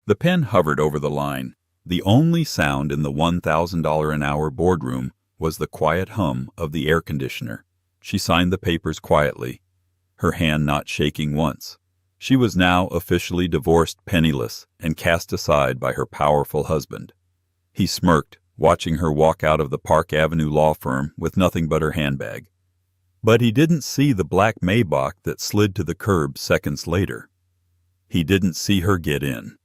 The pen hovered over the line. The only sound in the $1,000 an hour boardroom was the quiet hum of the air conditioner. She signed the papers quietly, her hand not shaking once. She was now officially divorced, penniless, and cast aside by her powerful husband. He smirked, watching her walk out of the Park Avenue law firm with nothing but her handbag. But he didn't see the black Maybach that slid to the curb seconds later. He didn't see her get in.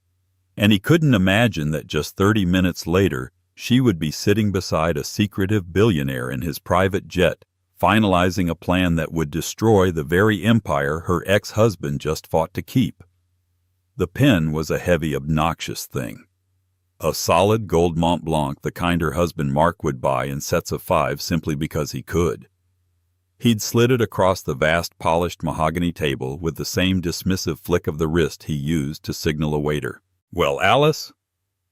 And he couldn't imagine that just 30 minutes later she would be sitting beside a secretive billionaire in his private jet, finalizing a plan that would destroy the very empire her ex-husband just fought to keep. The pen was a heavy, obnoxious thing. A solid gold Mont Blanc, the kind her husband Mark would buy in sets of 5 simply because he could. He'd slid it across the vast polished mahogany table with the same dismissive flick of the wrist he used to signal a waiter. "Well, Alice?"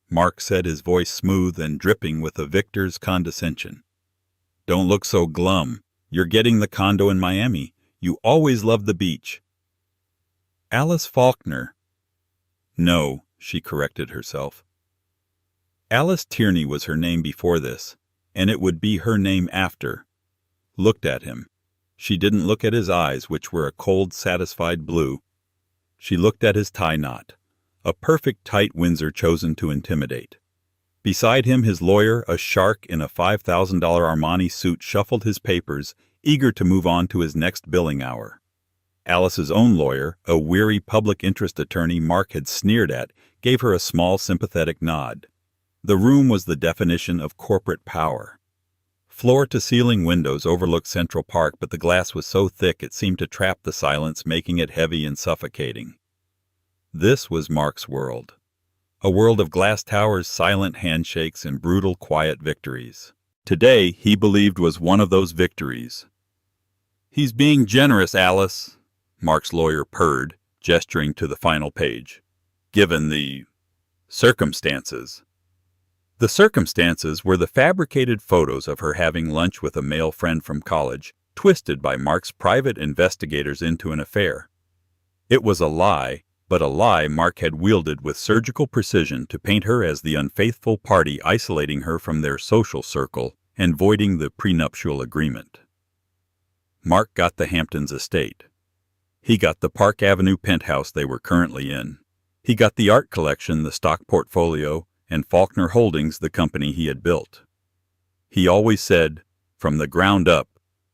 Mark said, his voice smooth and dripping with a victor's condescension. "Don't look so glum. You're getting the condo in Miami. You always loved the beach." "Alice Faulkner." "No," she corrected herself. Alice Tierney was her name before this, and it would be her name after. Looked at him. She didn't look at his eyes, which were a cold, satisfied blue. She looked at his tie knot, a perfect tight Windsor chosen to intimidate. Beside him, his lawyer, a shark in a $5,000 Armani suit, shuffled his papers, eager to move on to his next billing hour. Alice's own lawyer, a weary public interest attorney Mark had sneered at, gave her a small, sympathetic nod. The room was the definition of corporate power. Floor-to-ceiling windows overlooked Central Park, but the glass was so thick it seemed to trap the silence, making it heavy and suffocating. This was Mark's world. A world of glass towers, silent handshakes, and brutal, quiet victories. Today, he believed, was one of those victories. "He's being generous, Alice," Mark's lawyer purred, gesturing to the final page. "Given the circumstances." The circumstances were the fabricated photos of her having lunch with a male friend from college, twisted by Mark's private investigators into an affair. It was a lie, but a lie Mark had wielded with surgical precision to paint her as the unfaithful party, isolating her from their social circle and voiding the prenuptial agreement. Mark got the Hamptons estate. He got the Park Avenue penthouse they were currently in. He got the art collection, the stock portfolio, and Faulkner Holdings, the company he had built. He always said, "from the ground up,"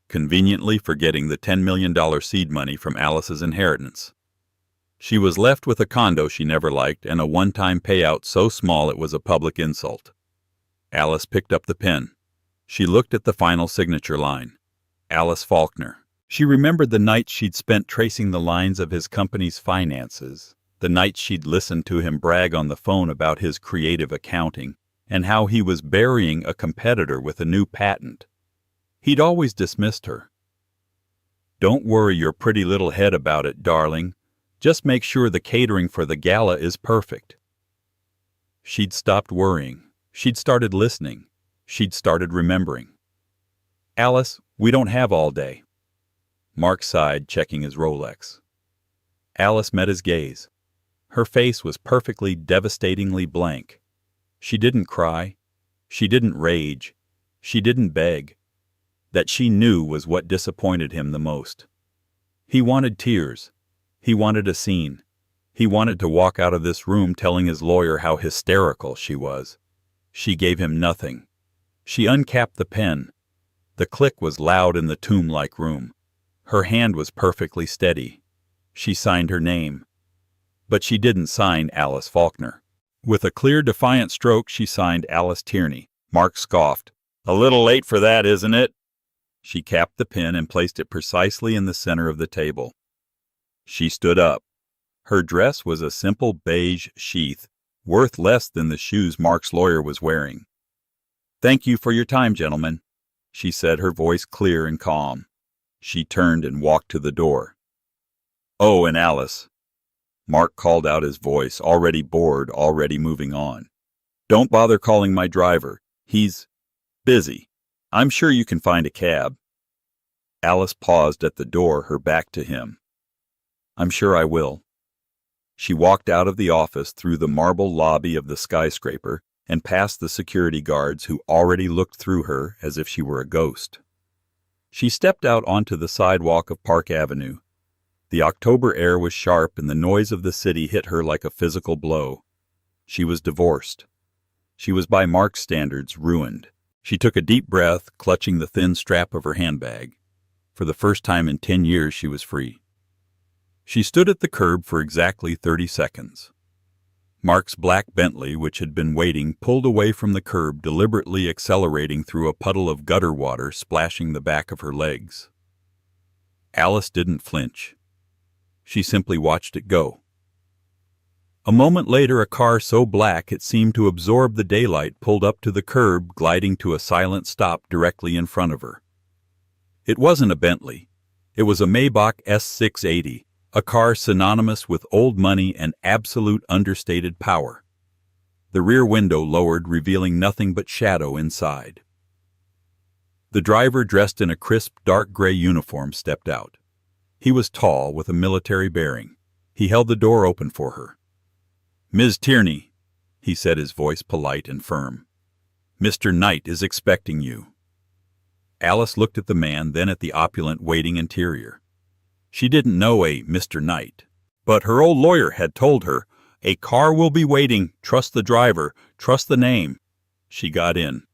conveniently forgetting the $10 million seed money from Alice's inheritance. She was left with a condo she never liked and a one-time payout so small it was a public insult. Alice picked up the pen. She looked at the final signature line. Alice Faulkner. She remembered the nights she'd spent tracing the lines of his company's finances, the nights she'd listened to him brag on the phone about his creative accounting and how he was burying a competitor with a new patent. He'd always dismissed her. "Don't worry your pretty little head about it, darling. Just make sure the catering for the gala is perfect." She'd stopped worrying. She'd started listening. She'd started remembering. "Alice, we don't have all day." Mark sighed, checking his Rolex. Alice met his gaze. Her face was perfectly, devastatingly blank. She didn't cry. She didn't rage. She didn't beg. That she knew was what disappointed him the most. He wanted tears. He wanted a scene. He wanted to walk out of this room telling his lawyer how hysterical she was. She gave him nothing. She uncapped the pen. The click was loud in the tomb-like room. Her hand was perfectly steady. She signed her name. But she didn't sign Alice Faulkner. With a clear, defiant stroke, she signed Alice Tierney. Mark scoffed. "A little late for that, isn't it?" She capped the pen and placed it precisely in the center of the table. She stood up. Her dress was a simple beige sheath, worth less than the shoes Mark's lawyer was wearing. "Thank you for your time, gentlemen," she said, her voice clear and calm. She turned and walked to the door. "Oh, and Alice," Mark called out, his voice already bored, already moving on. "Don't bother calling my driver. He's busy. I'm sure you can find a cab." Alice paused at the door, her back to him. "I'm sure I will." She walked out of the office through the marble lobby of the skyscraper and past the security guards who already looked through her as if she were a ghost. She stepped out onto the sidewalk of Park Avenue. The October air was sharp and the noise of the city hit her like a physical blow. She was divorced. She was by Mark's standards ruined. She took a deep breath, clutching the thin strap of her handbag. For the first time in 10 years she was free. She stood at the curb for exactly 30 seconds. Mark's black Bentley, which had been waiting, pulled away from the curb, deliberately accelerating through a puddle of gutter water splashing the back of her legs. Alice didn't flinch. She simply watched it go. A moment later, a car so black it seemed to absorb the daylight pulled up to the curb, gliding to a silent stop directly in front of her. It wasn't a Bentley. It was a Maybach S680, a car synonymous with old money and absolute understated power. The rear window lowered, revealing nothing but shadow inside. The driver, dressed in a crisp, dark gray uniform, stepped out. He was tall, with a military bearing. He held the door open for her. "Ms. Tierney," he said, his voice polite and firm. "Mr. Knight is expecting you." Alice looked at the man, then at the opulent waiting interior. She didn't know a Mr. Knight, but her old lawyer had told her, "A car will be waiting, trust the driver, trust the name." She got in.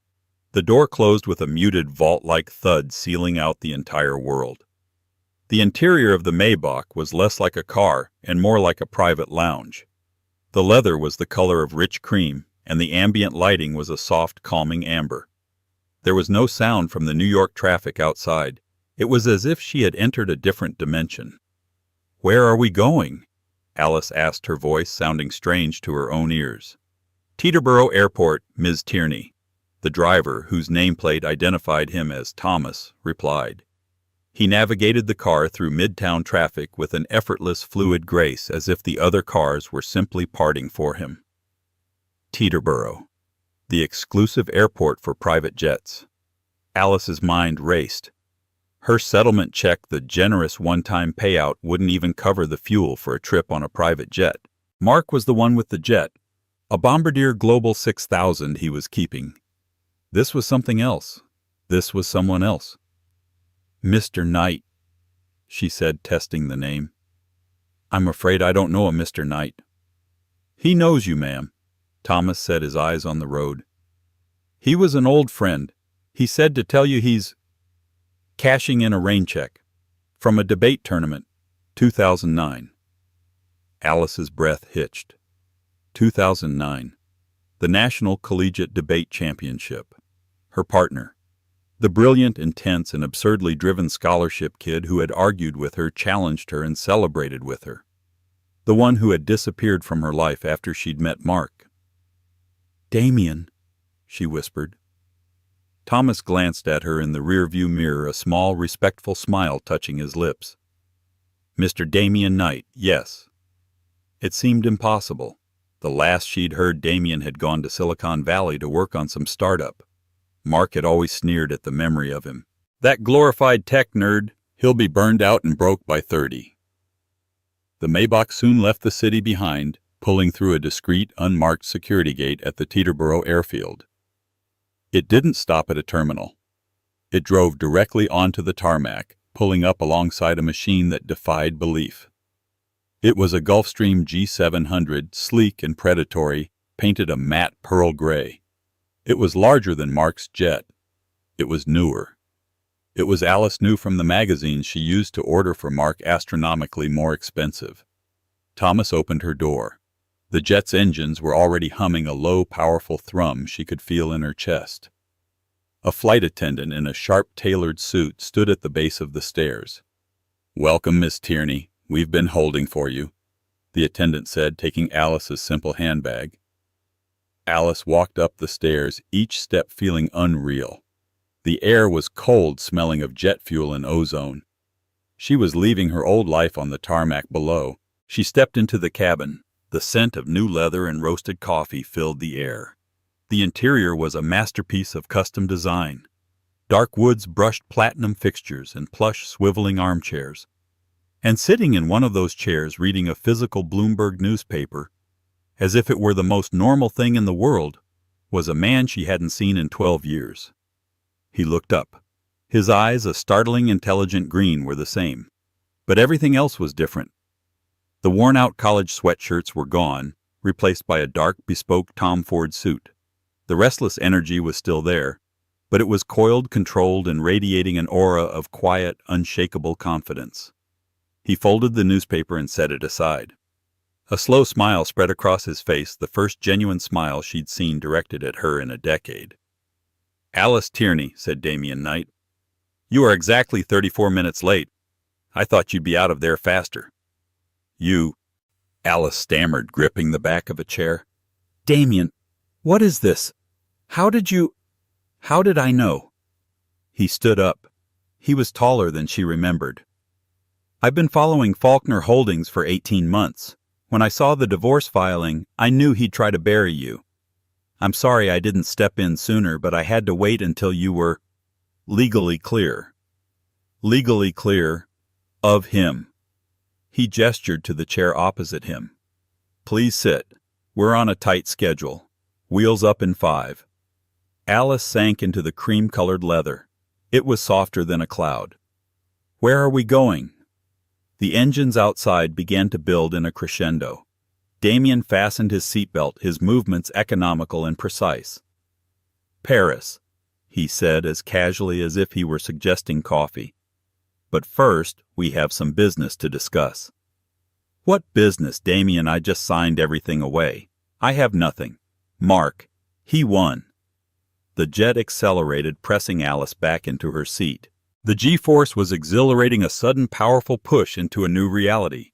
The door closed with a muted vault-like thud, sealing out the entire world. The interior of the Maybach was less like a car and more like a private lounge. The leather was the color of rich cream, and the ambient lighting was a soft, calming amber. There was no sound from the New York traffic outside. It was as if she had entered a different dimension. "Where are we going?" Alice asked, her voice sounding strange to her own ears. "Teterboro Airport, Ms. Tierney." The driver, whose nameplate identified him as Thomas, replied. He navigated the car through midtown traffic with an effortless, fluid grace, as if the other cars were simply parting for him. Teterboro, the exclusive airport for private jets. Alice's mind raced. Her settlement check, the generous one-time payout, wouldn't even cover the fuel for a trip on a private jet. Mark was the one with the jet, a Bombardier Global 6000 he was keeping. This was something else. This was someone else. "Mr. Knight," she said, testing the name. "I'm afraid I don't know a Mr. Knight." "He knows you, ma'am," Thomas said, his eyes on the road. "He was an old friend. He said to tell you he's cashing in a rain check from a debate tournament, 2009. Alice's breath hitched. 2009. The National Collegiate Debate Championship. Her partner, the brilliant, intense, and absurdly driven scholarship kid who had argued with her, challenged her, and celebrated with her. The one who had disappeared from her life after she'd met Mark. "Damien," she whispered. Thomas glanced at her in the rearview mirror, a small, respectful smile touching his lips. Mr. Damien Knight, yes. It seemed impossible. The last she'd heard, Damien had gone to Silicon Valley to work on some startup. Mark had always sneered at the memory of him. "That glorified tech nerd, he'll be burned out and broke by 30. The Maybach soon left the city behind, pulling through a discreet, unmarked security gate at the Teterboro airfield. It didn't stop at a terminal. It drove directly onto the tarmac, pulling up alongside a machine that defied belief. It was a Gulfstream G700, sleek and predatory, painted a matte pearl gray. It was larger than Mark's jet. It was newer. It was, Alice knew from the magazines she used to order for Mark, astronomically more expensive. Thomas opened her door. The jet's engines were already humming a low, powerful thrum she could feel in her chest. A flight attendant in a sharp-tailored suit stood at the base of the stairs. "Welcome, Miss Tierney. We've been holding for you," the attendant said, taking Alice's simple handbag. Alice walked up the stairs, each step feeling unreal. The air was cold, smelling of jet fuel and ozone. She was leaving her old life on the tarmac below. She stepped into the cabin. The scent of new leather and roasted coffee filled the air. The interior was a masterpiece of custom design. Dark woods brushed platinum fixtures and plush, swiveling armchairs. And sitting in one of those chairs reading a physical Bloomberg newspaper, as if it were the most normal thing in the world, was a man she hadn't seen in 12 years. He looked up. His eyes, a startling, intelligent green, were the same. But everything else was different. The worn-out college sweatshirts were gone, replaced by a dark, bespoke Tom Ford suit. The restless energy was still there, but it was coiled, controlled, and radiating an aura of quiet, unshakable confidence. He folded the newspaper and set it aside. A slow smile spread across his face, the first genuine smile she'd seen directed at her in a decade. "Alice Tierney," said Damian Knight. "You are exactly 34 minutes late. I thought you'd be out of there faster." "You—" Alice stammered, gripping the back of a chair. "Damian, what is this? How did I know?" He stood up. He was taller than she remembered. "I've been following Faulkner Holdings for 18 months. When I saw the divorce filing, I knew he'd try to bury you. I'm sorry I didn't step in sooner, but I had to wait until you were legally clear." Legally clear of him. He gestured to the chair opposite him. "Please sit. We're on a tight schedule. Wheels up in 5. Alice sank into the cream-colored leather. It was softer than a cloud. "Where are we going?" The engines outside began to build in a crescendo. Damian fastened his seatbelt, his movements economical and precise. "Paris," he said as casually as if he were suggesting coffee. "But first, we have some business to discuss." "What business, Damian? I just signed everything away. I have nothing. Mark, he won." The jet accelerated, pressing Alice back into her seat. The G-force was exhilarating, a sudden powerful push into a new reality.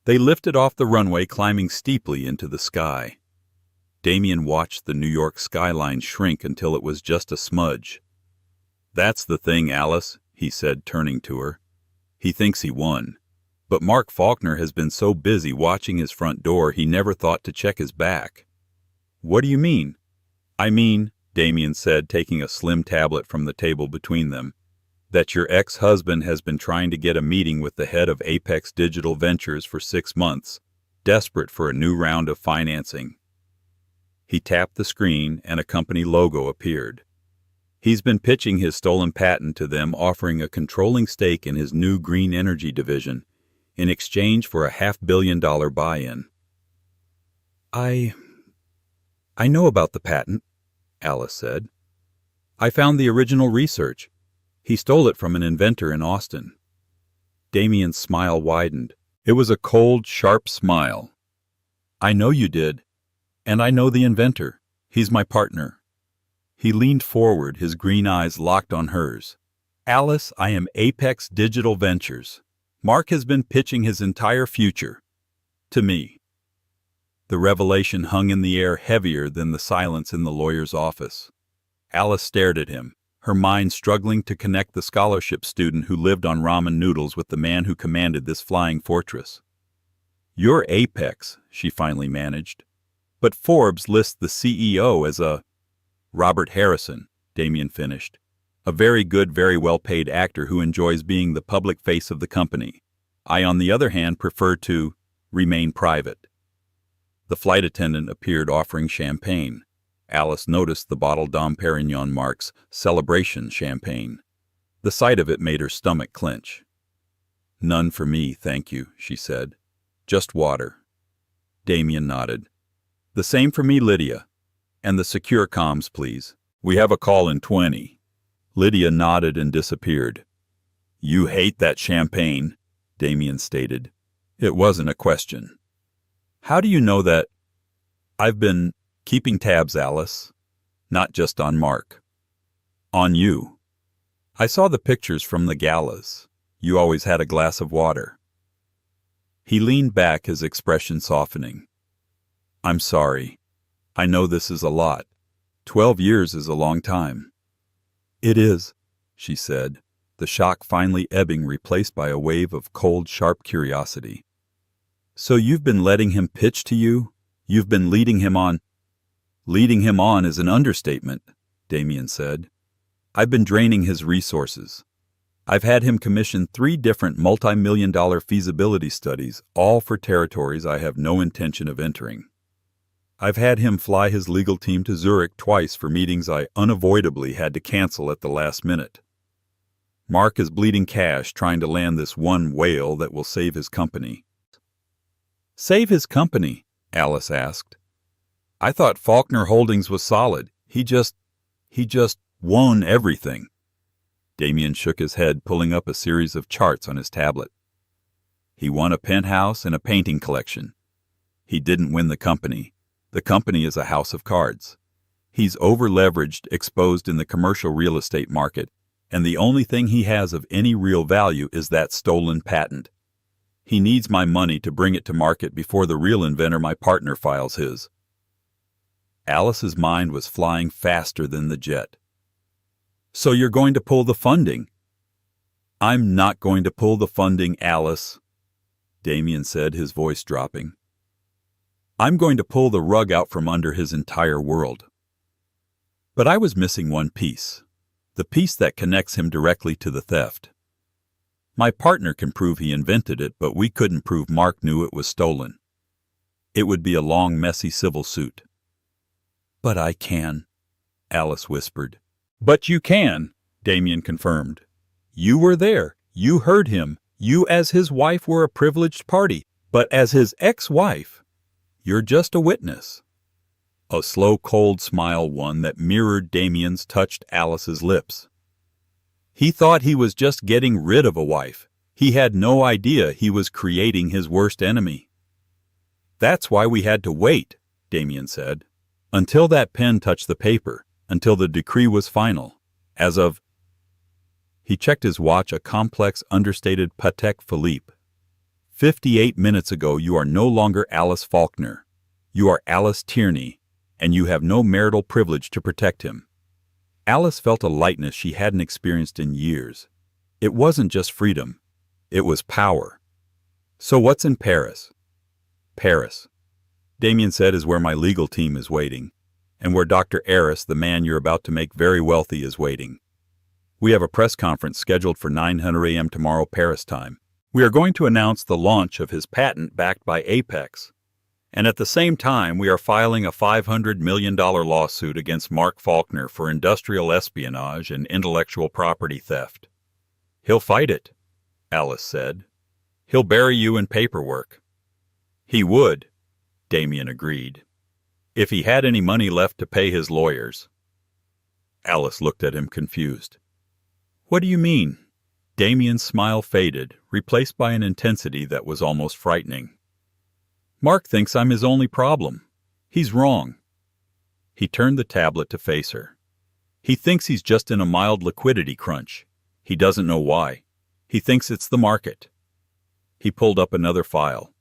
They lifted off the runway, climbing steeply into the sky. Damian watched the New York skyline shrink until it was just a smudge. "That's the thing, Alice," he said, turning to her. "He thinks he won. But Mark Faulkner has been so busy watching his front door he never thought to check his back." "What do you mean?" "I mean," Damian said, taking a slim tablet from the table between them, "that your ex-husband has been trying to get a meeting with the head of Apex Digital Ventures for 6 months, desperate for a new round of financing." He tapped the screen and a company logo appeared. "He's been pitching his stolen patent to them, offering a controlling stake in his new green energy division in exchange for a $500 million buy-in." I know about the patent," Alice said. "I found the original research. He stole it from an inventor in Austin." Damian's smile widened. It was a cold, sharp smile. "I know you did. And I know the inventor. He's my partner." He leaned forward, his green eyes locked on hers. "Alice, I am Apex Digital Ventures. Mark has been pitching his entire future to me." The revelation hung in the air, heavier than the silence in the lawyer's office. Alice stared at him, her mind struggling to connect the scholarship student who lived on ramen noodles with the man who commanded this flying fortress. "You're Apex," she finally managed. "But Forbes lists the CEO as a—" "Robert Harrison," Damian finished. "A very good, very well-paid actor who enjoys being the public face of the company. I, on the other hand, prefer to remain private." The flight attendant appeared, offering champagne. Alice noticed the bottle Dom Perignon marks Celebration Champagne. The sight of it made her stomach clench. "None for me, thank you," she said. "Just water." Damian nodded. "The same for me, Lydia. And the secure comms, please. We have a call in 20. Lydia nodded and disappeared. "You hate that champagne," Damian stated. It wasn't a question. "How do you know that?" "I've been keeping tabs, Alice. Not just on Mark. On you. I saw the pictures from the galas. You always had a glass of water." He leaned back, his expression softening. "I'm sorry. I know this is a lot. 12 years is a long time." "It is," she said, the shock finally ebbing, replaced by a wave of cold, sharp curiosity. "So you've been letting him pitch to you? You've been leading him on—" "Leading him on is an understatement," Damian said. "I've been draining his resources. I've had him commission 3 different multi-million-dollar feasibility studies, all for territories I have no intention of entering. I've had him fly his legal team to Zurich twice for meetings I unavoidably had to cancel at the last minute. Mark is bleeding cash trying to land this one whale that will save his company. Save his company? Alice asked. I thought Faulkner Holdings was solid. He just won everything. Damien shook his head, pulling up a series of charts on his tablet. He won a penthouse and a painting collection. He didn't win the company. The company is a house of cards. He's over-leveraged, exposed in the commercial real estate market, and the only thing he has of any real value is that stolen patent. He needs my money to bring it to market before the real inventor, my partner, files his. Alice's mind was flying faster than the jet. So you're going to pull the funding? I'm not going to pull the funding, Alice, Damien said, his voice dropping. I'm going to pull the rug out from under his entire world. But I was missing one piece, the piece that connects him directly to the theft. My partner can prove he invented it, but we couldn't prove Mark knew it was stolen. It would be a long, messy civil suit. But I can, Alice whispered. But you can, Damien confirmed. You were there. You heard him. You as his wife were a privileged party, but as his ex-wife, you're just a witness. A slow, cold smile, one that mirrored Damien's, touched Alice's lips. He thought he was just getting rid of a wife. He had no idea he was creating his worst enemy. That's why we had to wait, Damien said, until that pen touched the paper, until the decree was final. As of... He checked his watch, a complex, understated Patek Philippe. 58 minutes ago, you are no longer Alice Faulkner. You are Alice Tierney, and you have no marital privilege to protect him. Alice felt a lightness she hadn't experienced in years. It wasn't just freedom. It was power. So what's in Paris? Paris, Damien said, is where my legal team is waiting, and where Dr. Eris, the man you're about to make very wealthy, is waiting. We have a press conference scheduled for 9:00 a.m. tomorrow Paris time. We are going to announce the launch of his patent backed by Apex. And at the same time, we are filing a $500 million lawsuit against Mark Faulkner for industrial espionage and intellectual property theft. He'll fight it, Alice said. He'll bury you in paperwork. He would, Damien agreed, if he had any money left to pay his lawyers. Alice looked at him confused. What do you mean? Damien's smile faded, replaced by an intensity that was almost frightening. Mark thinks I'm his only problem. He's wrong. He turned the tablet to face her. He thinks he's just in a mild liquidity crunch. He doesn't know why. He thinks it's the market. He pulled up another file.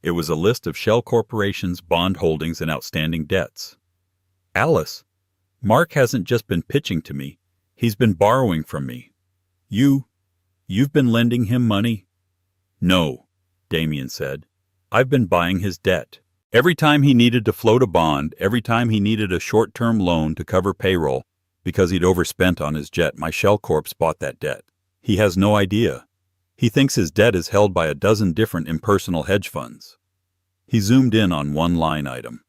It was a list of Shell Corporation's bond holdings and outstanding debts. Alice, Mark hasn't just been pitching to me. He's been borrowing from me. You've been lending him money? No, Damien said. I've been buying his debt. Every time he needed to float a bond, every time he needed a short-term loan to cover payroll because he'd overspent on his jet, my Shell Corps bought that debt. He has no idea. He thinks his debt is held by a dozen different impersonal hedge funds. He zoomed in on one line item.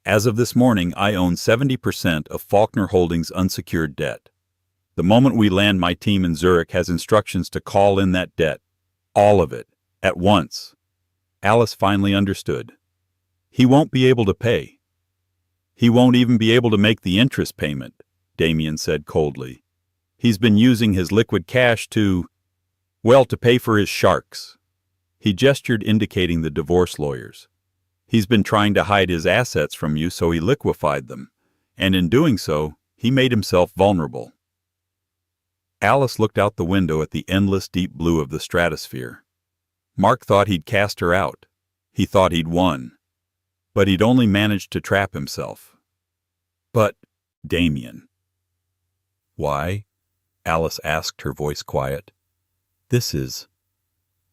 As of this morning, I own 70% of Faulkner Holdings' unsecured debt. The moment we land, my team in Zurich has instructions to call in that debt. All of it. At once. Alice finally understood. He won't be able to pay. He won't even be able to make the interest payment, Damien said coldly. He's been using his liquid cash to pay for his sharks. He gestured, indicating the divorce lawyers. He's been trying to hide his assets from you, so he liquefied them, and in doing so, he made himself vulnerable. Alice looked out the window at the endless deep blue of the stratosphere. Mark thought he'd cast her out. He thought he'd won. But he'd only managed to trap himself. But, Damien. Why? Alice asked, her voice quiet. This is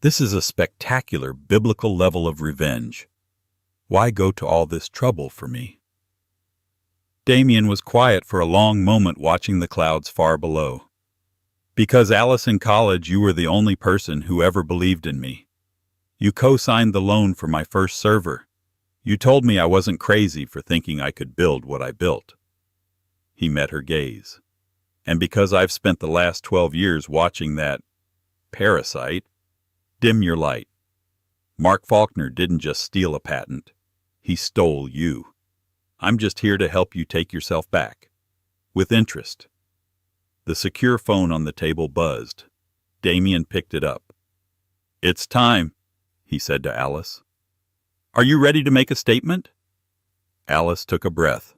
a spectacular biblical level of revenge. Why go to all this trouble for me? Damien was quiet for a long moment, watching the clouds far below. Because Alice, in college, you were the only person who ever believed in me. You co-signed the loan for my first server. You told me I wasn't crazy for thinking I could build what I built. He met her gaze. And because I've spent the last 12 years watching that parasite dim your light. Mark Faulkner didn't just steal a patent. He stole you. I'm just here to help you take yourself back. With interest. The secure phone on the table buzzed. Damien picked it up. It's time, he said to Alice. Are you ready to make a statement? Alice took a breath.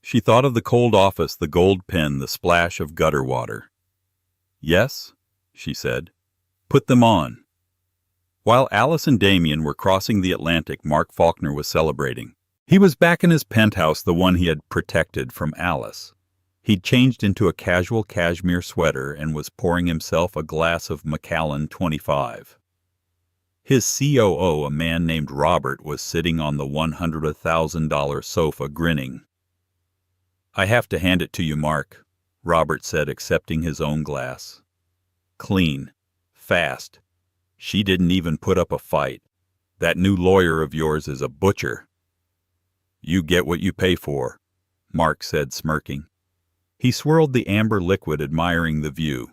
She thought of the cold office, the gold pen, the splash of gutter water. Yes, she said. Put them on. While Alice and Damien were crossing the Atlantic, Mark Faulkner was celebrating. He was back in his penthouse, the one he had protected from Alice. He'd changed into a casual cashmere sweater and was pouring himself a glass of Macallan 25. His COO, a man named Robert, was sitting on the $100,000 sofa grinning. I have to hand it to you, Mark, Robert said, accepting his own glass. Clean. Fast. She didn't even put up a fight. That new lawyer of yours is a butcher. You get what you pay for, Mark said, smirking. He swirled the amber liquid, admiring the view.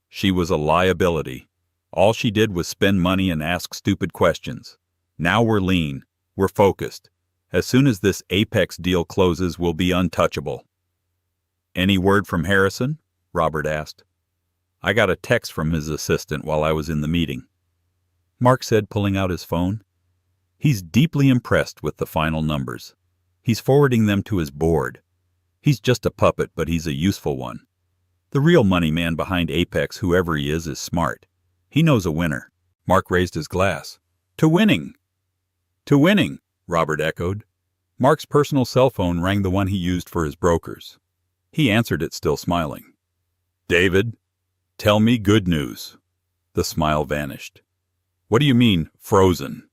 She was a liability. All she did was spend money and ask stupid questions. Now we're lean. We're focused. As soon as this Apex deal closes, we'll be untouchable. Any word from Harrison? Robert asked. I got a text from his assistant while I was in the meeting. Mark said, pulling out his phone. He's deeply impressed with the final numbers. He's forwarding them to his board. He's just a puppet, but he's a useful one. The real money man behind Apex, whoever he is smart. He knows a winner. Mark raised his glass. To winning! To winning, Robert echoed. Mark's personal cell phone rang, the one he used for his brokers. He answered it, still smiling. David, tell me good news. The smile vanished. What do you mean, frozen?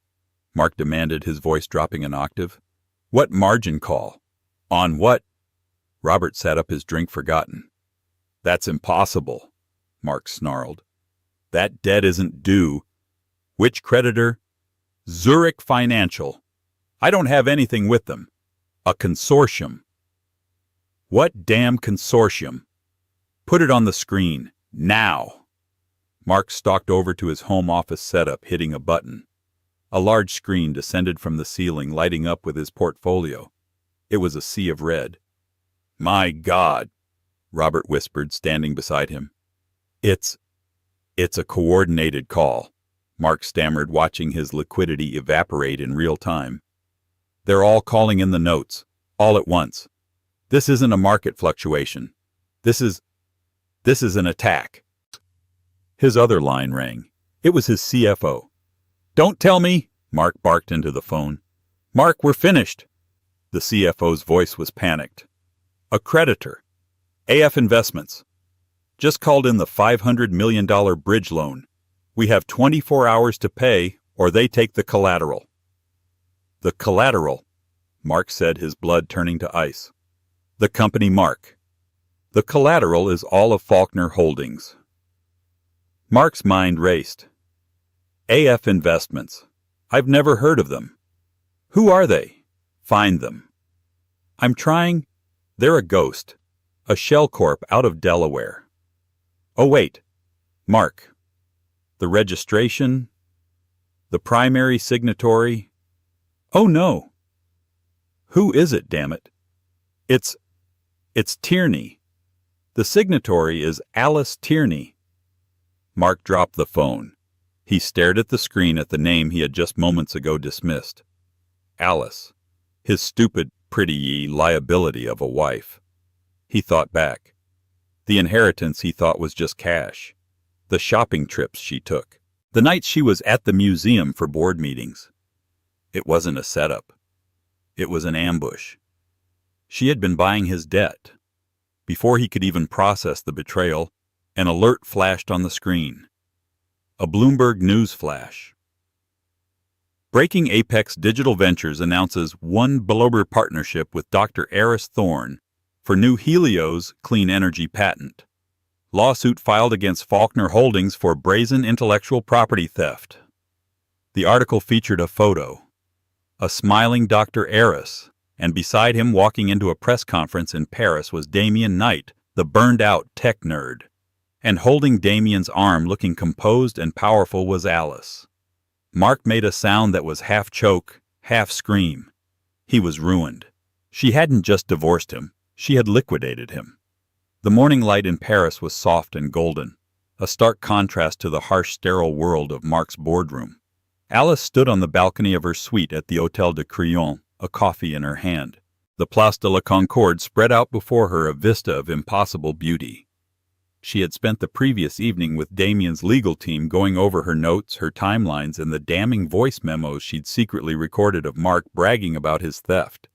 Mark demanded, his voice dropping an octave. What margin call? On what? Robert sat up, his drink forgotten. That's impossible, Mark snarled. That debt isn't due. Which creditor? Zurich Financial. I don't have anything with them. A consortium. What damn consortium? Put it on the screen. Now. Mark stalked over to his home office setup, hitting a button. A large screen descended from the ceiling, lighting up with his portfolio. It was a sea of red. My God, Robert whispered, standing beside him. It's a coordinated call, Mark stammered, watching his liquidity evaporate in real time. They're all calling in the notes, all at once. This isn't a market fluctuation. This is an attack. His other line rang. It was his CFO. Don't tell me, Mark barked into the phone. Mark, we're finished. The CFO's voice was panicked. A creditor. AF Investments. Just called in the $500 million bridge loan. We have 24 hours to pay, or they take the collateral. The collateral, Mark said, his blood turning to ice. The company, Mark. The collateral is all of Faulkner Holdings. Mark's mind raced. AF Investments. I've never heard of them. Who are they? Find them. I'm trying. They're a ghost. A shell corp out of Delaware. Oh, wait. Mark. The registration? The primary signatory? Oh, no. Who is it, damn it? It's Tierney. The signatory is Alice Tierney. Mark dropped the phone. He stared at the screen, at the name he had just moments ago dismissed. Alice. His stupid, pretty liability of a wife. He thought back. The inheritance he thought was just cash. The shopping trips she took. The nights she was at the museum for board meetings. It wasn't a setup. It was an ambush. She had been buying his debt. Before he could even process the betrayal, an alert flashed on the screen. A Bloomberg News flash. Breaking Apex Digital Ventures announces one global partnership with Dr. Eris Thorne for new Helios clean energy patent. Lawsuit filed against Faulkner Holdings for brazen intellectual property theft. The article featured a photo. A smiling Dr. Aris, and beside him walking into a press conference in Paris was Damien Knight, the burned-out tech nerd. And holding Damien's arm, looking composed and powerful, was Alice. Mark made a sound that was half choke, half scream. He was ruined. She hadn't just divorced him, she had liquidated him. The morning light in Paris was soft and golden, a stark contrast to the harsh, sterile world of Mark's boardroom. Alice stood on the balcony of her suite at the Hôtel de Crillon, a coffee in her hand. The Place de la Concorde spread out before her a vista of impossible beauty. She had spent the previous evening with Damien's legal team going over her notes, her timelines, and the damning voice memos she'd secretly recorded of Mark bragging about his theft.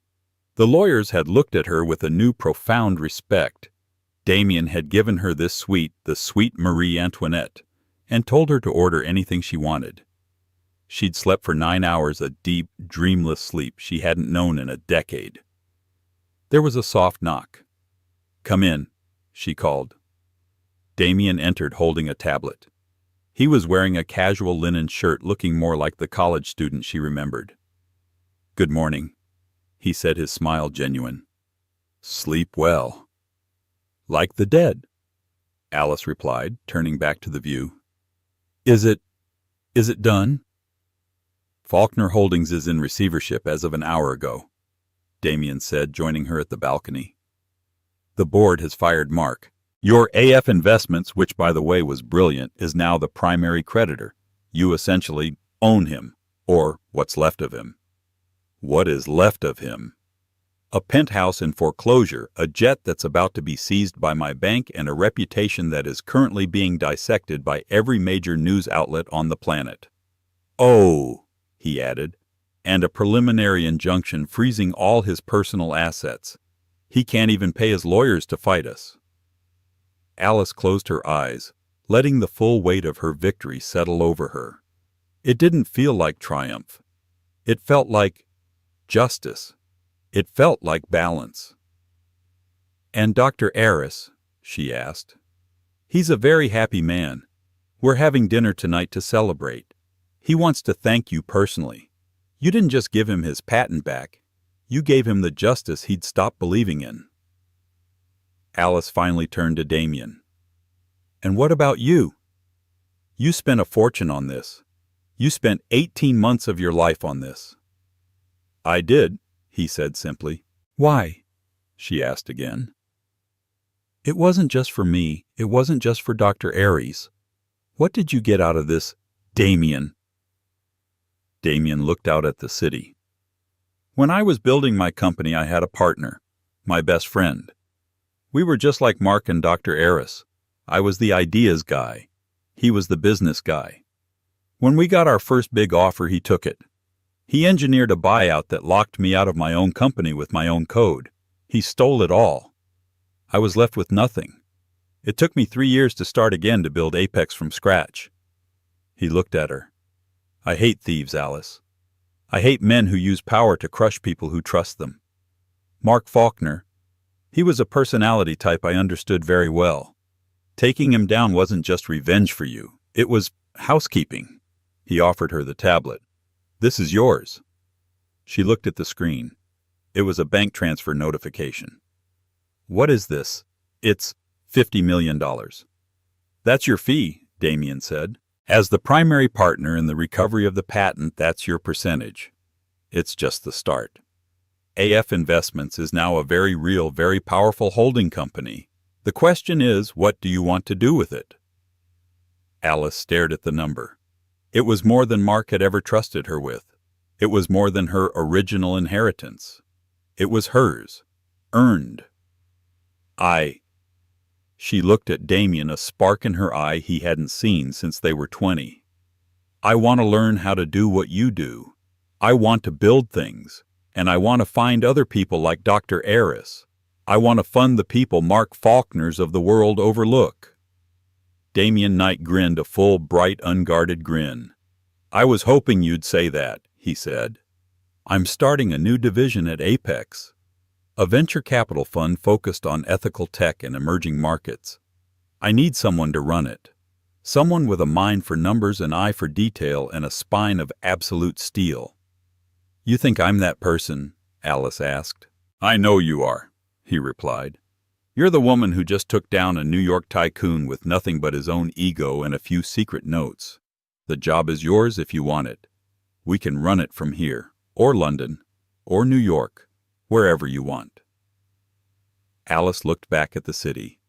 The lawyers had looked at her with a new profound respect. Damien had given her this suite, the sweet Marie Antoinette, and told her to order anything she wanted. She'd slept for 9 hours, a deep, dreamless sleep she hadn't known in a decade. There was a soft knock. "Come in," she called. Damien entered holding a tablet. He was wearing a casual linen shirt, looking more like the college student she remembered. "Good morning," he said, his smile genuine. "Sleep well." "Like the dead," Alice replied, turning back to the view. Is it done?" "Faulkner Holdings is in receivership as of an hour ago," Damien said, joining her at the balcony. "The board has fired Mark. Your AF Investments, which by the way was brilliant, is now the primary creditor. You essentially own him, or what's left of him." "What is left of him?" "A penthouse in foreclosure, a jet that's about to be seized by my bank, and a reputation that is currently being dissected by every major news outlet on the planet." "Oh," he added, "and a preliminary injunction freezing all his personal assets. He can't even pay his lawyers to fight us." Alice closed her eyes, letting the full weight of her victory settle over her. It didn't feel like triumph. It felt like justice. It felt like balance. "And Dr. Aris?" she asked. "He's a very happy man. We're having dinner tonight to celebrate. He wants to thank you personally. You didn't just give him his patent back. You gave him the justice he'd stopped believing in." Alice finally turned to Damien. "And what about you? You spent a fortune on this. You spent 18 months of your life on this." "I did," he said simply. "Why?" she asked again. "It wasn't just for me. It wasn't just for Dr. Aries. What did you get out of this, Damien?" Damien looked out at the city. "When I was building my company, I had a partner, my best friend. We were just like Mark and Dr. Aris. I was the ideas guy. He was the business guy. When we got our first big offer, he took it. He engineered a buyout that locked me out of my own company with my own code. He stole it all. I was left with nothing. It took me 3 years to start again to build Apex from scratch." He looked at her. "I hate thieves, Alice. I hate men who use power to crush people who trust them. Mark Faulkner, he was a personality type I understood very well. Taking him down wasn't just revenge for you. It was housekeeping." He offered her the tablet. "This is yours." She looked at the screen. It was a bank transfer notification. "What is this?" "It's $50 million. "That's your fee," Damien said. "As the primary partner in the recovery of the patent, that's your percentage. It's just the start. AF Investments is now a very real, very powerful holding company. The question is, what do you want to do with it?" Alice stared at the number. It was more than Mark had ever trusted her with. It was more than her original inheritance. It was hers. Earned. She looked at Damien, a spark in her eye he hadn't seen since they were 20. "I want to learn how to do what you do. I want to build things. And I want to find other people like Dr. Aris. I want to fund the people Mark Faulkners of the world overlook." Damien Knight grinned a full, bright, unguarded grin. "I was hoping you'd say that," he said. "I'm starting a new division at Apex. A venture capital fund focused on ethical tech and emerging markets. I need someone to run it. Someone with a mind for numbers, an eye for detail, and a spine of absolute steel." "You think I'm that person?" Alice asked. "I know you are," he replied. "You're the woman who just took down a New York tycoon with nothing but his own ego and a few secret notes. The job is yours if you want it. We can run it from here, or London, or New York, wherever you want." Alice looked back at the city.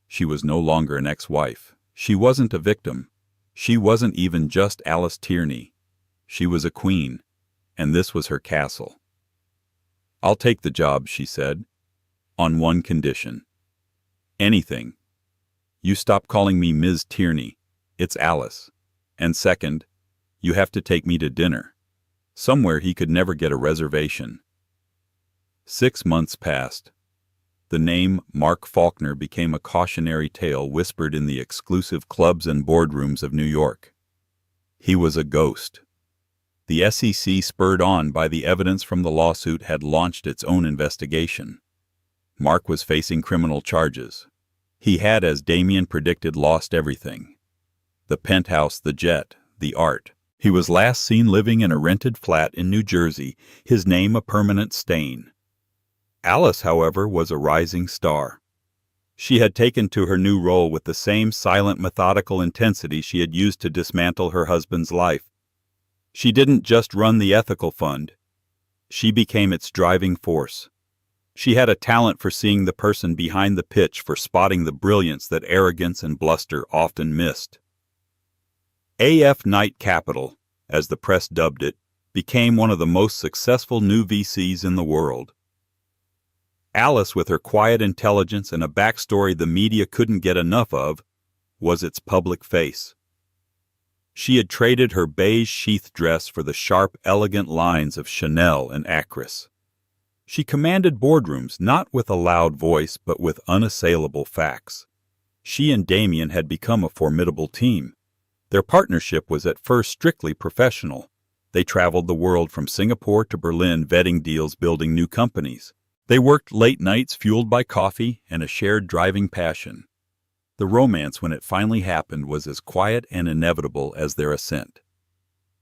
She was no longer an ex-wife. She wasn't a victim. She wasn't even just Alice Tierney. She was a queen, and this was her castle. "I'll take the job," she said, "on one condition. Anything. You stop calling me Ms. Tierney. It's Alice. And second, you have to take me to dinner. Somewhere he could never get a reservation." 6 months passed. The name Mark Faulkner became a cautionary tale whispered in the exclusive clubs and boardrooms of New York. He was a ghost. The SEC, spurred on by the evidence from the lawsuit, had launched its own investigation. Mark was facing criminal charges. He had, as Damien predicted, lost everything. The penthouse, the jet, the art. He was last seen living in a rented flat in New Jersey, his name a permanent stain. Alice, however, was a rising star. She had taken to her new role with the same silent, methodical intensity she had used to dismantle her husband's life. She didn't just run the ethical fund. She became its driving force. She had a talent for seeing the person behind the pitch, for spotting the brilliance that arrogance and bluster often missed. AF Knight Capital, as the press dubbed it, became one of the most successful new VCs in the world. Alice, with her quiet intelligence and a backstory the media couldn't get enough of, was its public face. She had traded her beige sheath dress for the sharp, elegant lines of Chanel and Acris. She commanded boardrooms not with a loud voice but with unassailable facts. She and Damien had become a formidable team. Their partnership was at first strictly professional. They traveled the world from Singapore to Berlin, vetting deals, building new companies. They worked late nights fueled by coffee and a shared driving passion. The romance, when it finally happened, was as quiet and inevitable as their ascent.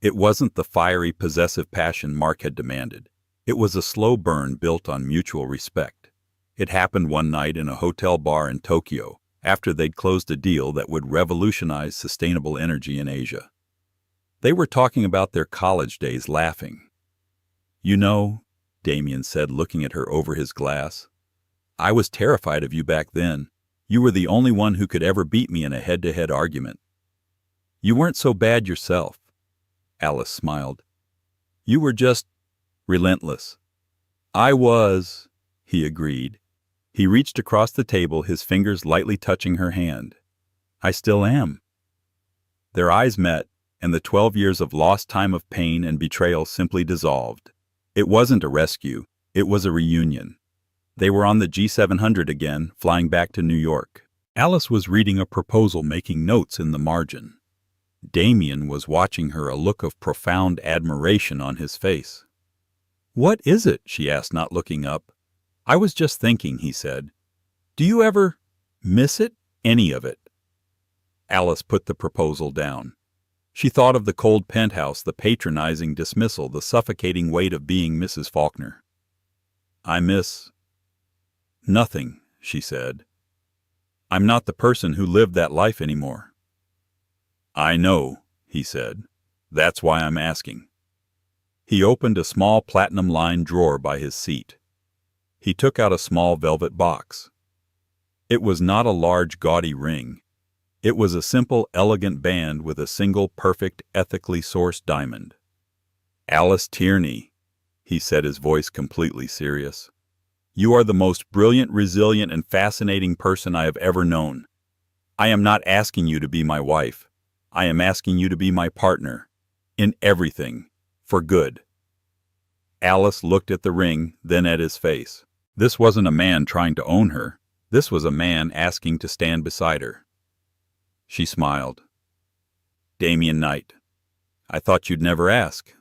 It wasn't the fiery, possessive passion Mark had demanded. It was a slow burn built on mutual respect. It happened one night in a hotel bar in Tokyo, after they'd closed a deal that would revolutionize sustainable energy in Asia. They were talking about their college days, laughing. "You know," Damien said, looking at her over his glass, "I was terrified of you back then. You were the only one who could ever beat me in a head-to-head argument." "You weren't so bad yourself." Alice smiled. "You were just relentless." "I was," he agreed. He reached across the table, his fingers lightly touching her hand. "I still am." Their eyes met, and the 12 years of lost time of pain and betrayal simply dissolved. It wasn't a rescue, it was a reunion. They were on the G700 again, flying back to New York. Alice was reading a proposal, making notes in the margin. Damien was watching her, a look of profound admiration on his face. "What is it?" she asked, not looking up. "I was just thinking," he said. "Do you ever miss it? Any of it?" Alice put the proposal down. She thought of the cold penthouse, the patronizing dismissal, the suffocating weight of being Mrs. Faulkner. "I miss nothing," she said. "I'm not the person who lived that life anymore." "I know," he said. "That's why I'm asking." He opened a small platinum-lined drawer by his seat. He took out a small velvet box. It was not a large, gaudy ring. It was a simple, elegant band with a single, perfect, ethically sourced diamond. "Alice Tierney," he said, his voice completely serious. "You are the most brilliant, resilient, and fascinating person I have ever known. I am not asking you to be my wife. I am asking you to be my partner. In everything. For good." Alice looked at the ring, then at his face. This wasn't a man trying to own her. This was a man asking to stand beside her. She smiled. "Damien Knight, I thought you'd never ask."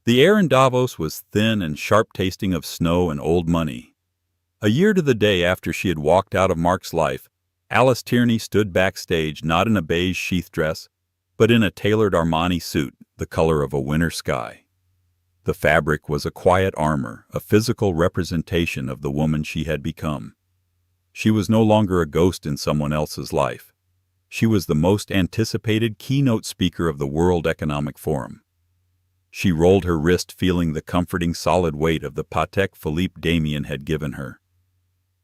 The air in Davos was thin and sharp-tasting of snow and old money. A year to the day after she had walked out of Mark's life, Alice Tierney stood backstage not in a beige sheath dress, but in a tailored Armani suit, the color of a winter sky. The fabric was a quiet armor, a physical representation of the woman she had become. She was no longer a ghost in someone else's life. She was the most anticipated keynote speaker of the World Economic Forum. She rolled her wrist, feeling the comforting solid weight of the Patek Philippe Damien had given her.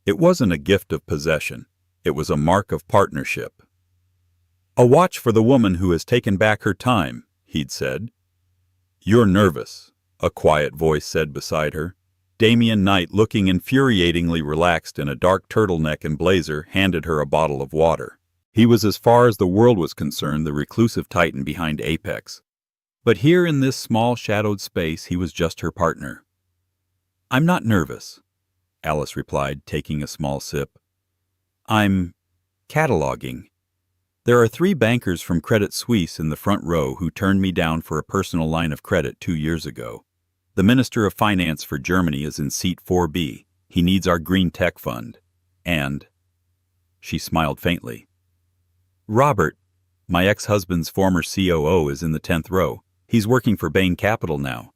It wasn't a gift of possession. It was a mark of partnership. "A watch for the woman who has taken back her time," he'd said. "You're nervous," a quiet voice said beside her. Damien Knight, looking infuriatingly relaxed in a dark turtleneck and blazer, handed her a bottle of water. He was, as far as the world was concerned, the reclusive titan behind Apex. But here in this small shadowed space he was just her partner. "I'm not nervous," Alice replied, taking a small sip. "I'm cataloging. There are 3 bankers from Credit Suisse in the front row who turned me down for a personal line of credit 2 years ago. The Minister of Finance for Germany is in seat 4B. He needs our green tech fund. And—" she smiled faintly. "Robert, my ex-husband's former COO, is in the 10th row. He's working for Bain Capital now.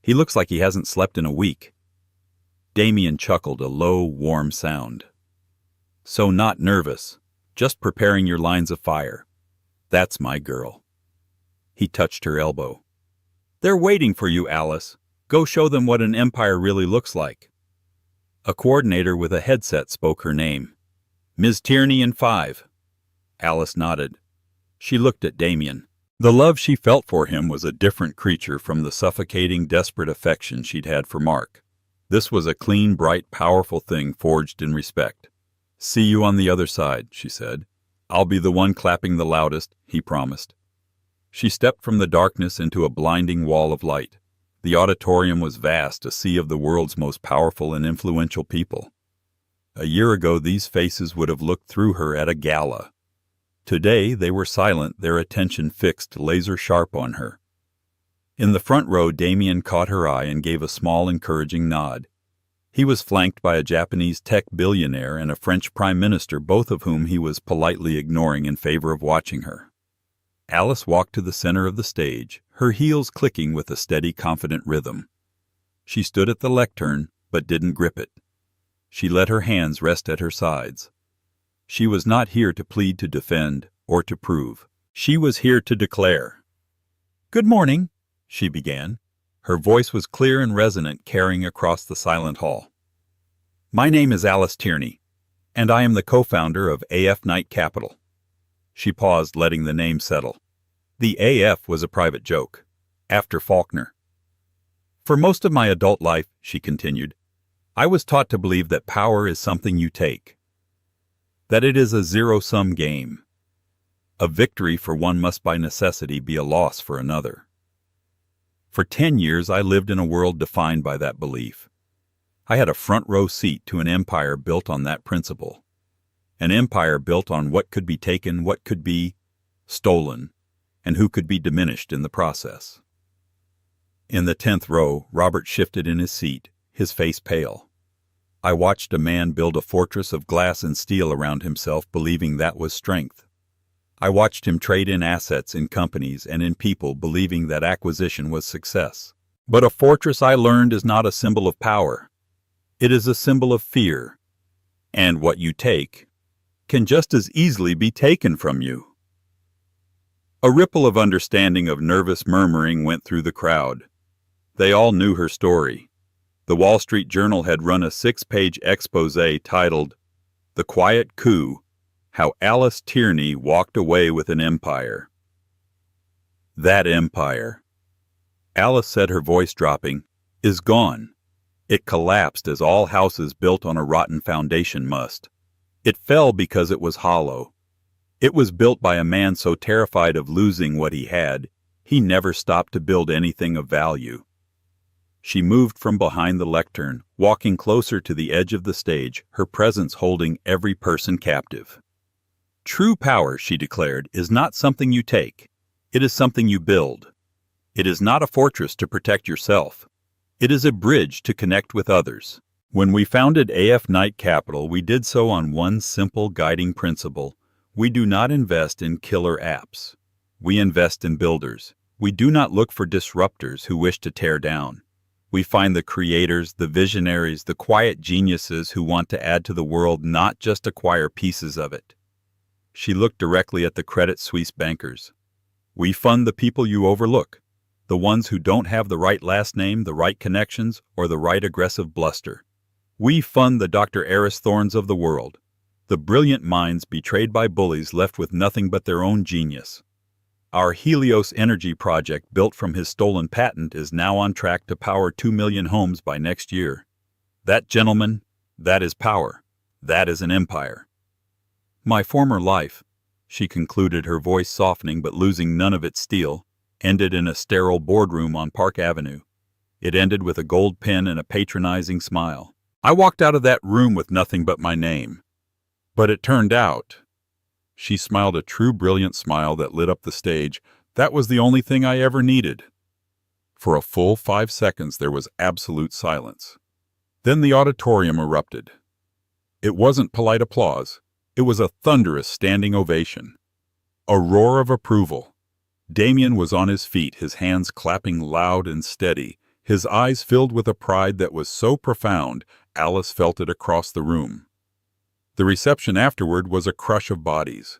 He looks like he hasn't slept in a week." Damien chuckled, a low, warm sound. "So not nervous, just preparing your lines of fire. That's my girl." He touched her elbow. "They're waiting for you, Alice. Go show them what an empire really looks like." A coordinator with a headset spoke her name. "Ms. Tierney in 5. Alice nodded. She looked at Damien. The love she felt for him was a different creature from the suffocating, desperate affection she'd had for Mark. This was a clean, bright, powerful thing forged in respect. "See you on the other side," she said. "I'll be the one clapping the loudest," he promised. She stepped from the darkness into a blinding wall of light. The auditorium was vast, a sea of the world's most powerful and influential people. A year ago these faces would have looked through her at a gala. Today they were silent, their attention fixed, laser-sharp on her. In the front row, Damien caught her eye and gave a small, encouraging nod. He was flanked by a Japanese tech billionaire and a French prime minister, both of whom he was politely ignoring in favor of watching her. Alice walked to the center of the stage, her heels clicking with a steady, confident rhythm. She stood at the lectern, but didn't grip it. She let her hands rest at her sides. She was not here to plead, to defend, or to prove. She was here to declare. "Good morning," she began. Her voice was clear and resonant, carrying across the silent hall. "My name is Alice Tierney, and I am the co-founder of AF Knight Capital." She paused, letting the name settle. The AF was a private joke, after Faulkner. "For most of my adult life," she continued, "I was taught to believe that power is something you take, that it is a zero-sum game. A victory for one must by necessity be a loss for another. For 10 years I lived in a world defined by that belief. I had a front-row seat to an empire built on that principle. An empire built on what could be taken, what could be stolen, and who could be diminished in the process." In the 10th row, Robert shifted in his seat, his face pale. I watched a man build a fortress of glass and steel around himself, believing that was strength. I watched him trade in assets in companies and in people, believing that acquisition was success. But a fortress, I learned, is not a symbol of power. It is a symbol of fear. And what you take can just as easily be taken from you. A ripple of understanding, of nervous murmuring, went through the crowd. They all knew her story. The Wall Street Journal had run a 6-page exposé titled, "The Quiet Coup: How Alice Tierney Walked Away with an Empire." That empire, Alice said, her voice dropping, is gone. It collapsed as all houses built on a rotten foundation must. It fell because it was hollow. It was built by a man so terrified of losing what he had, he never stopped to build anything of value. She moved from behind the lectern, walking closer to the edge of the stage, her presence holding every person captive. "True power," she declared, "is not something you take. It is something you build. It is not a fortress to protect yourself. It is a bridge to connect with others. When we founded AF Knight Capital, we did so on one simple guiding principle. We do not invest in killer apps. We invest in builders. We do not look for disruptors who wish to tear down. We find the creators, the visionaries, the quiet geniuses who want to add to the world, not just acquire pieces of it. She looked directly at the Credit Suisse bankers. We fund the people you overlook, the ones who don't have the right last name, the right connections, or the right aggressive bluster. We fund the Dr. Eris Thorns of the world, the brilliant minds betrayed by bullies left with nothing but their own genius. Our Helios Energy project, built from his stolen patent, is now on track to power 2 million homes by next year. That, gentlemen, that is power. That is an empire. My former life, she concluded, her voice softening but losing none of its steel, ended in a sterile boardroom on Park Avenue. It ended with a gold pen and a patronizing smile. I walked out of that room with nothing but my name. But it turned out, she smiled a true brilliant smile that lit up the stage, that was the only thing I ever needed. For a full 5 seconds there was absolute silence. Then the auditorium erupted. It wasn't polite applause. It was a thunderous standing ovation. A roar of approval. Damien was on his feet, his hands clapping loud and steady, his eyes filled with a pride that was so profound, Alice felt it across the room. The reception afterward was a crush of bodies.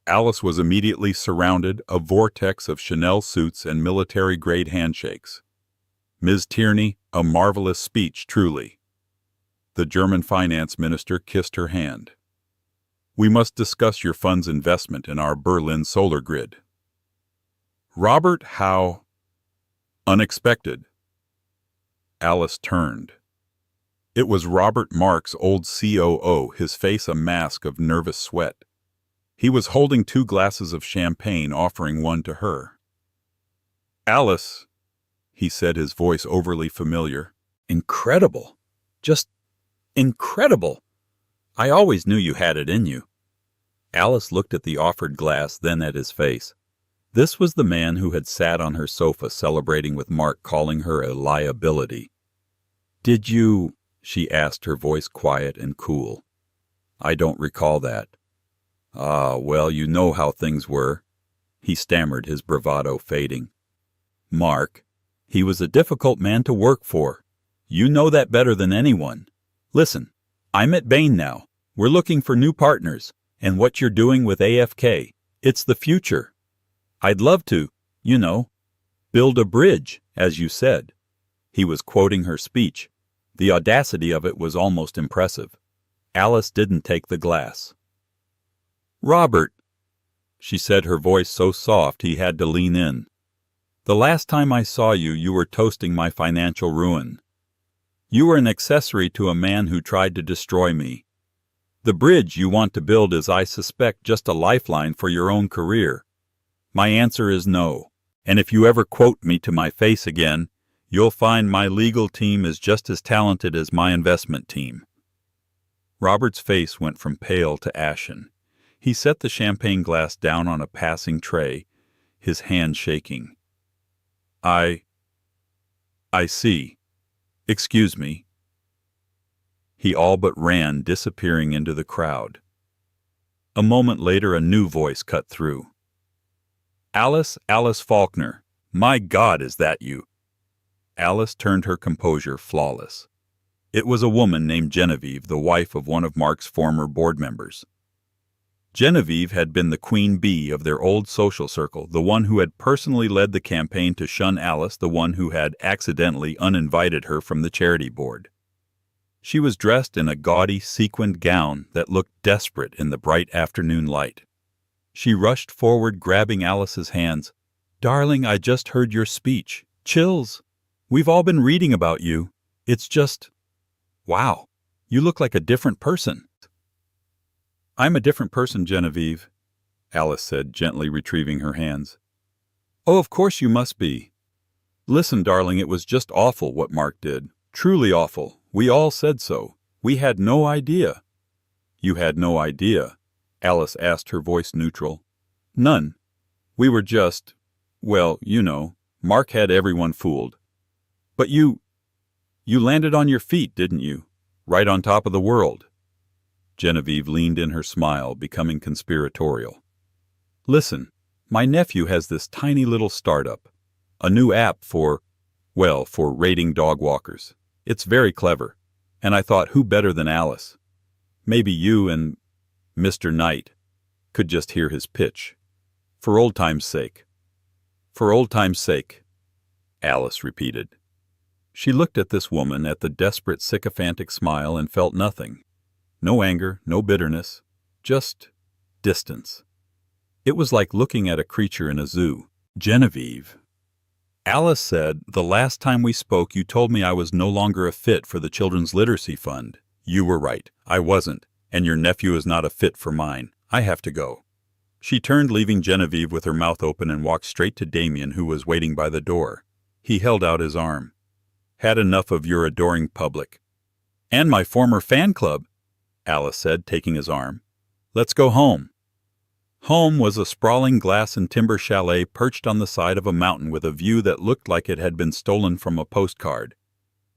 Alice was immediately surrounded, a vortex of Chanel suits and military-grade handshakes. Ms. Tierney, a marvelous speech, truly. The German finance minister kissed her hand. We must discuss your fund's investment in our Berlin solar grid. Robert, how unexpected. Alice turned. It was Robert Marks, old COO, his face a mask of nervous sweat. He was holding 2 glasses of champagne, offering one to her. Alice, he said, his voice overly familiar. Incredible. Just incredible. I always knew you had it in you. Alice looked at the offered glass, then at his face. This was the man who had sat on her sofa celebrating with Mark, calling her a liability. Did you? She asked, her voice quiet and cool. I don't recall that. Ah, well, you know how things were. He stammered, his bravado fading. Mark, he was a difficult man to work for. You know that better than anyone. Listen, I'm at Bain now. We're looking for new partners, and what you're doing with AFK, it's the future. I'd love to, build a bridge, as you said. He was quoting her speech. The audacity of it was almost impressive. Alice didn't take the glass. Robert, she said, her voice so soft he had to lean in. The last time I saw you, you were toasting my financial ruin. You were an accessory to a man who tried to destroy me. The bridge you want to build is, I suspect, just a lifeline for your own career. My answer is no, and if you ever quote me to my face again, you'll find my legal team is just as talented as my investment team. Robert's face went from pale to ashen. He set the champagne glass down on a passing tray, his hand shaking. I see. Excuse me. He all but ran, disappearing into the crowd. A moment later, a new voice cut through. Alice Faulkner. My God, is that you? Alice turned her composure flawless. It was a woman named Genevieve, the wife of one of Mark's former board members. Genevieve had been the queen bee of their old social circle, the one who had personally led the campaign to shun Alice, the one who had accidentally uninvited her from the charity board. She was dressed in a gaudy, sequined gown that looked desperate in the bright afternoon light. She rushed forward, grabbing Alice's hands. Darling, I just heard your speech. Chills. We've all been reading about you. It's just... wow. You look like a different person. I'm a different person, Genevieve, Alice said, gently retrieving her hands. Oh, of course you must be. Listen, darling, it was just awful what Mark did. Truly awful. We all said so. We had no idea. You had no idea? Alice asked, her voice neutral. None. We were just... well, Mark had everyone fooled. But you landed on your feet, didn't you? right on top of the world. Genevieve leaned in her smile, becoming conspiratorial. Listen, my nephew has this tiny little startup. A new app for rating dog walkers. It's very clever. And I thought, who better than Alice? Maybe you and Mr. Knight could just hear his pitch. For old time's sake. For old time's sake, Alice repeated. She looked at this woman, at the desperate, sycophantic smile, and felt nothing. No anger, no bitterness, just distance. It was like looking at a creature in a zoo. Genevieve. Alice said, the last time we spoke you told me I was no longer a fit for the Children's Literacy Fund. You were right. I wasn't. And your nephew is not a fit for mine. I have to go. She turned, leaving Genevieve with her mouth open, and walked straight to Damien, who was waiting by the door. He held out his arm. Had enough of your adoring public. And my former fan club, Alice said, taking his arm. Let's go home. Home was a sprawling glass and timber chalet perched on the side of a mountain with a view that looked like it had been stolen from a postcard.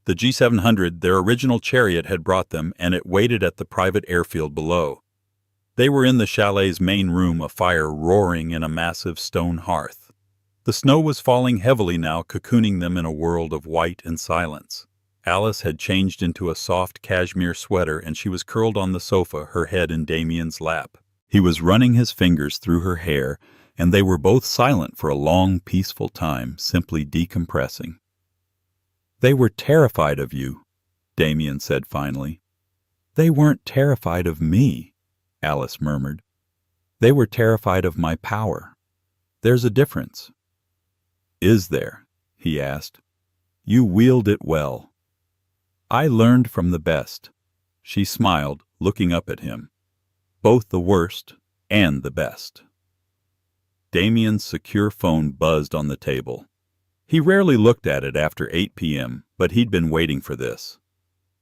The G700, their original chariot, had brought them, and it waited at the private airfield below. They were in the chalet's main room, a fire roaring in a massive stone hearth. The snow was falling heavily now, cocooning them in a world of white and silence. Alice had changed into a soft cashmere sweater, and she was curled on the sofa, her head in Damien's lap. He was running his fingers through her hair, and they were both silent for a long, peaceful time, simply decompressing. They were terrified of you, Damien said finally. They weren't terrified of me, Alice murmured. They were terrified of my power. There's a difference. Is there? He asked. You wield it well. I learned from the best. She smiled, looking up at him. Both the worst and the best. Damien's secure phone buzzed on the table. He rarely looked at it after 8 p.m., but he'd been waiting for this.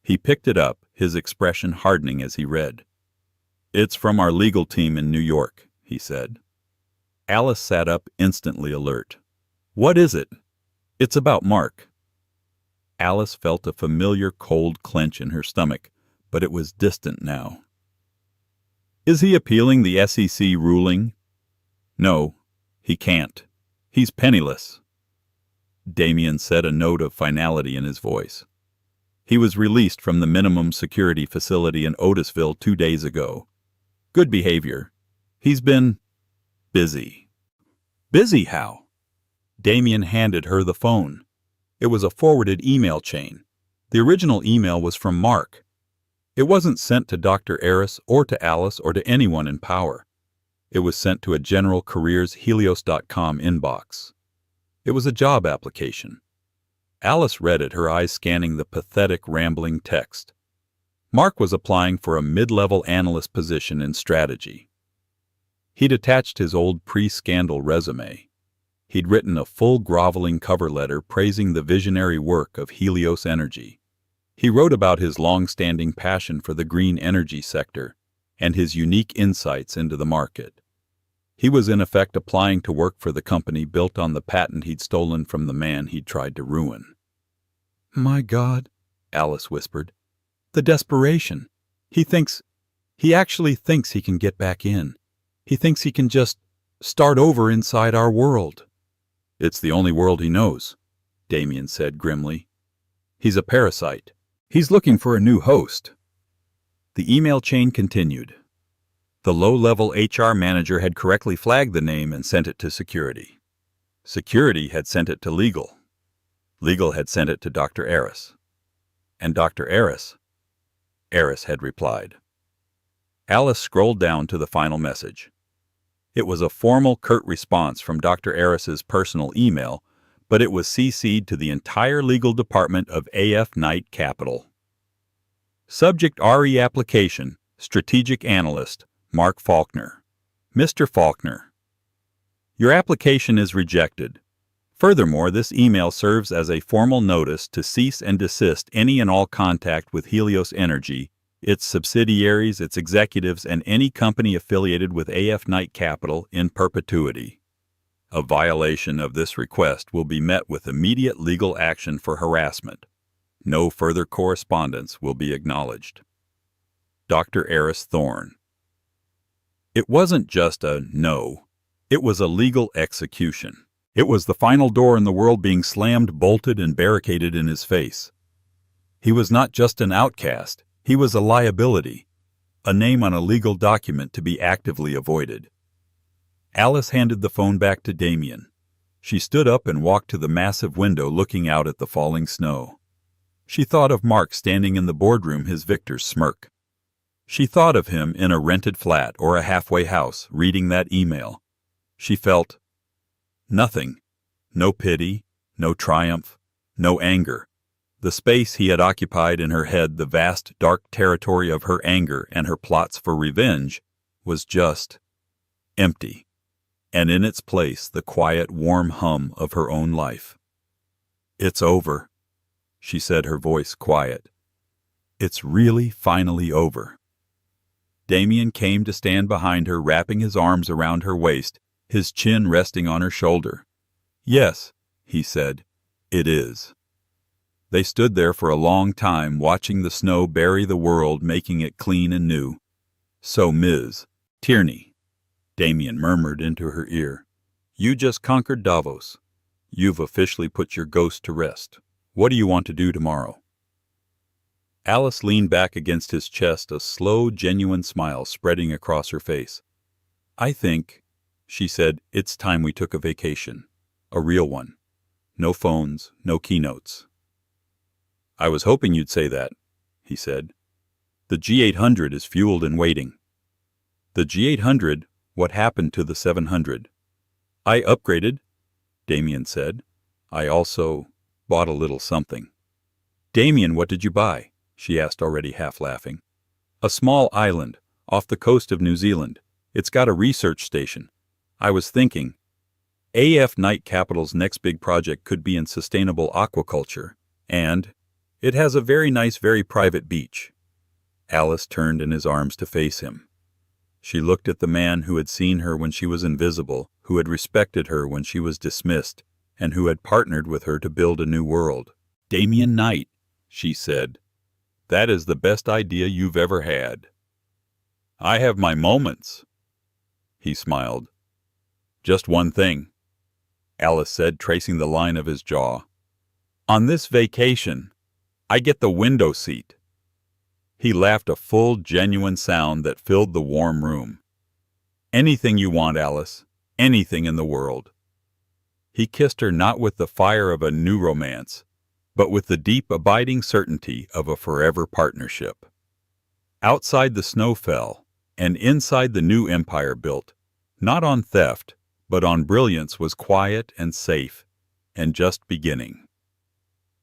He picked it up, his expression hardening as he read. It's from our legal team in New York, he said. Alice sat up, instantly alert. What is it? It's about Mark. Alice felt a familiar cold clench in her stomach, but it was distant now. Is he appealing the SEC ruling? No, he can't. He's penniless. Damien said, a note of finality in his voice. He was released from the minimum security facility in Otisville 2 days ago. Good behavior. He's been busy. Busy how? Damien handed her the phone. It was a forwarded email chain. The original email was from Mark. It wasn't sent to Dr. Eris or to Alice or to anyone in power. It was sent to a general careers Helios.com inbox. It was a job application. Alice read it, her eyes scanning the pathetic, rambling text. Mark was applying for a mid-level analyst position in strategy. He'd attached his old pre-scandal resume. He'd written a full groveling cover letter praising the visionary work of Helios Energy. He wrote about his long-standing passion for the green energy sector and his unique insights into the market. He was in effect applying to work for the company built on the patent he'd stolen from the man he'd tried to ruin. My God, Alice whispered. The desperation. He actually thinks he can get back in. He thinks he can just start over inside our world. It's the only world he knows, Damien said grimly. He's a parasite. He's looking for a new host. The email chain continued. The low-level HR manager had correctly flagged the name and sent it to security. Security had sent it to legal. Legal had sent it to Dr. Eris. And Dr. Eris had replied. Alice scrolled down to the final message. It was a formal, curt response from Dr. Eris's personal email, but it was CC'd to the entire legal department of AF Knight Capital. Subject RE application, Strategic Analyst, Mark Faulkner. Mr. Faulkner. Your application is rejected. Furthermore, this email serves as a formal notice to cease and desist any and all contact with Helios Energy, its subsidiaries, its executives, and any company affiliated with AF Knight Capital in perpetuity. A violation of this request will be met with immediate legal action for harassment. No further correspondence will be acknowledged. Dr. Eris Thorne. It wasn't just a no. It was a legal execution. It was the final door in the world being slammed, bolted, and barricaded in his face. He was not just an outcast. He was a liability, a name on a legal document to be actively avoided. Alice handed the phone back to Damien. She stood up and walked to the massive window looking out at the falling snow. She thought of Mark standing in the boardroom, his victor's smirk. She thought of him in a rented flat or a halfway house reading that email. She felt nothing. No pity, no triumph, no anger. The space he had occupied in her head, the vast, dark territory of her anger and her plots for revenge, was just empty. And in its place the quiet, warm hum of her own life. "It's over," she said, her voice quiet. "It's really finally over." Damien came to stand behind her, wrapping his arms around her waist, his chin resting on her shoulder. "Yes," he said, "it is." They stood there for a long time, watching the snow bury the world, making it clean and new. "So, Ms. Tierney," Damien murmured into her ear, "you just conquered Davos. You've officially put your ghost to rest. What do you want to do tomorrow?" Alice leaned back against his chest, a slow, genuine smile spreading across her face. "I think," she said, "it's time we took a vacation. A real one. No phones, no keynotes." "I was hoping you'd say that," he said. "The G800 is fueled and waiting." "The G800? What happened to the 700? "I upgraded," Damien said. "I also bought a little something." "Damien, what did you buy?" she asked, already half laughing. "A small island, off the coast of New Zealand. It's got a research station. I was thinking, AF Night Capital's next big project could be in sustainable aquaculture, and it has a very nice, very private beach." Alice turned in his arms to face him. She looked at the man who had seen her when she was invisible, who had respected her when she was dismissed, and who had partnered with her to build a new world. "Damien Knight," she said, "that is the best idea you've ever had." "I have my moments," he smiled. "Just one thing," Alice said, tracing the line of his jaw. "On this vacation, I get the window seat." He laughed, a full, genuine sound that filled the warm room. "Anything you want, Alice. Anything in the world." He kissed her, not with the fire of a new romance, but with the deep, abiding certainty of a forever partnership. Outside the snow fell, and inside the new empire built, not on theft, but on brilliance, was quiet and safe, and just beginning.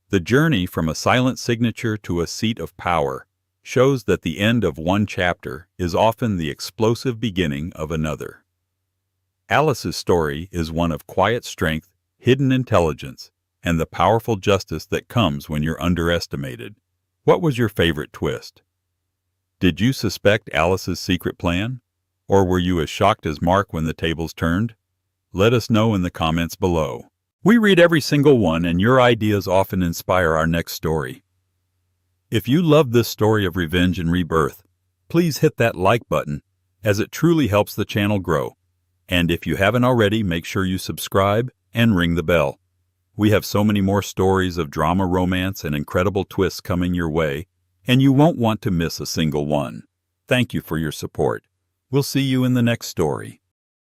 The journey from a silent signature to a seat of power shows that the end of one chapter is often the explosive beginning of another. Alice's story is one of quiet strength, hidden intelligence, and the powerful justice that comes when you're underestimated. What was your favorite twist? Did you suspect Alice's secret plan? Or were you as shocked as Mark when the tables turned? Let us know in the comments below. We read every single one, and your ideas often inspire our next story. If you love this story of revenge and rebirth, please hit that like button, as it truly helps the channel grow. And if you haven't already, make sure you subscribe and ring the bell. We have so many more stories of drama, romance, and incredible twists coming your way, and you won't want to miss a single one. Thank you for your support. We'll see you in the next story.